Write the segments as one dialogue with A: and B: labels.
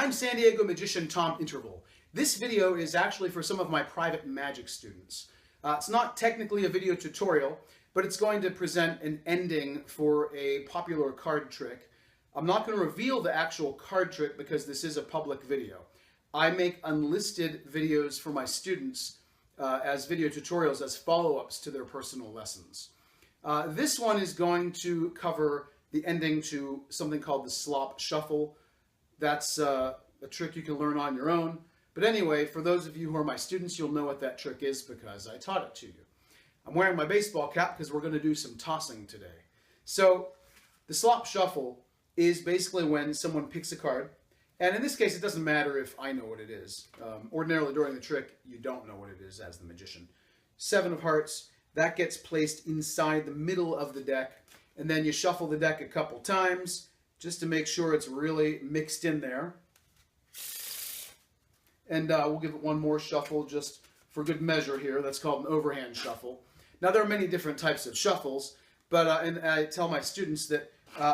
A: I'm San Diego magician Tom Interval. This video is actually for some of my private magic students. It's not technically a video tutorial, but it's going to present an ending for a popular card trick. I'm not going to reveal the actual card trick because this is a public video. I make unlisted videos for my students as video tutorials, as follow-ups to their personal lessons. This one is going to cover the ending to something called the Slop shuffle. That's a trick you can learn on your own. But anyway, for those of you who are my students, you'll know what that trick is because I taught it to you. I'm wearing my baseball cap because we're going to do some tossing today. So the Slop shuffle is basically when someone picks a card. And in this case, it doesn't matter if I know what it is. Ordinarily, during the trick, you don't know what it is as the magician. 7 of hearts, that gets placed inside the middle of the deck. And then you shuffle the deck a couple times just to make sure it's really mixed in there. And we'll give it one more shuffle just for good measure here. That's called an overhand shuffle. Now, there are many different types of shuffles, but and I tell my students that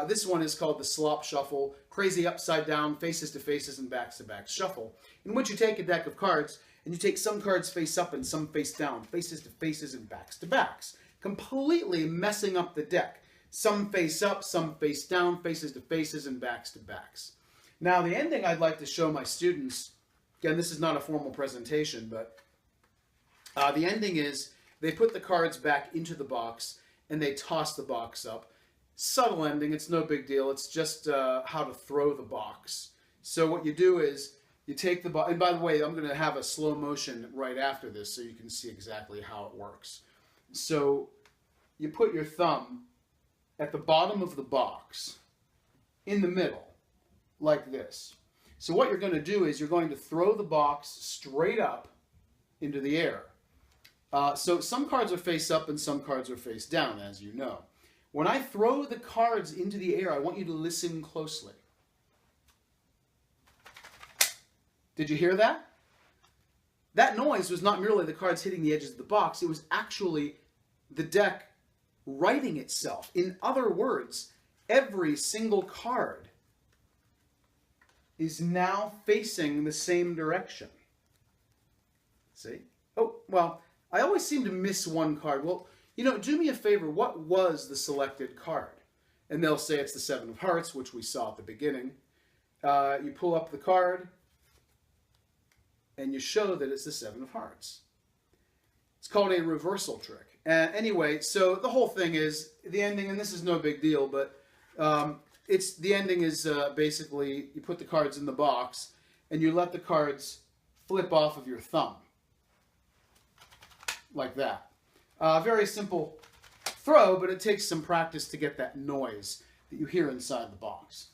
A: this one is called the Slop shuffle, crazy upside down, faces to faces and backs to backs shuffle, in which you take a deck of cards and you take some cards face up and some face down, faces to faces and backs to backs, completely messing up the deck. Some face up, some face down, faces to faces and backs to backs. Now, the ending I'd like to show my students, again, this is not a formal presentation, but the ending is they put the cards back into the box and they toss the box up. Subtle ending, it's no big deal. It's just how to throw the box. So what you do is you take the box, and by the way, I'm going to have a slow motion right after this so you can see exactly how it works. So you put your thumb at the bottom of the box, in the middle, like this. So what you're going to do is you're going to throw the box straight up into the air. So some cards are face up and some cards are face down, as you know. When I throw the cards into the air, I want you to listen closely. Did you hear that? That noise was not merely the cards hitting the edges of the box, it was actually the deck righting itself. In other words, every single card is now facing the same direction. See? Oh, well, I always seem to miss one card. Well, you know, do me a favor, what was the selected card? And they'll say it's the 7 of hearts, which we saw at the beginning. You pull up the card, and you show that it's the 7 of hearts. It's called a reversal trick. Anyway, so the whole thing is, the ending, and this is no big deal, but the ending is basically you put the cards in the box, and you let the cards flip off of your thumb. Like that. Very simple throw, but it takes some practice to get that noise that you hear inside the box.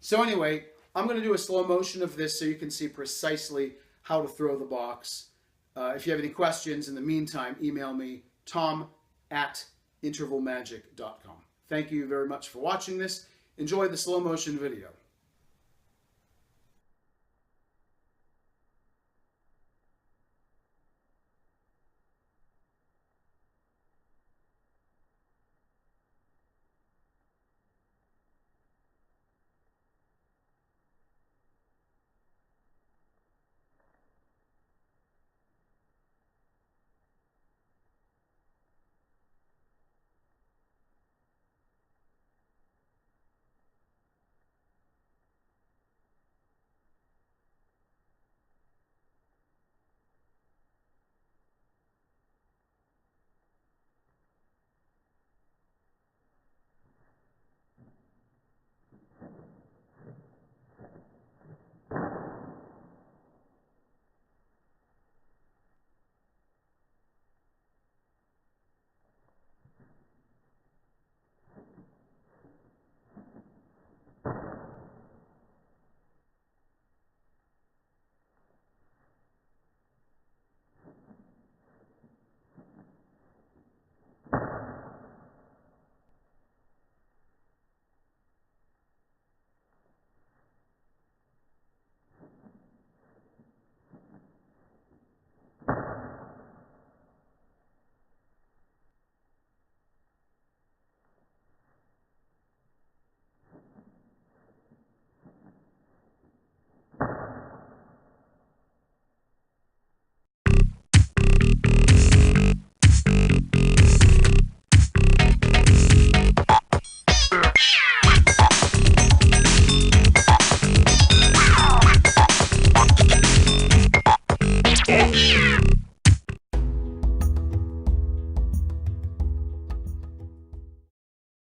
A: So anyway, I'm going to do a slow motion of this so you can see precisely how to throw the box. If you have any questions in the meantime, email me, tom@intervalmagic.com. Thank you very much for watching this. Enjoy the slow motion video.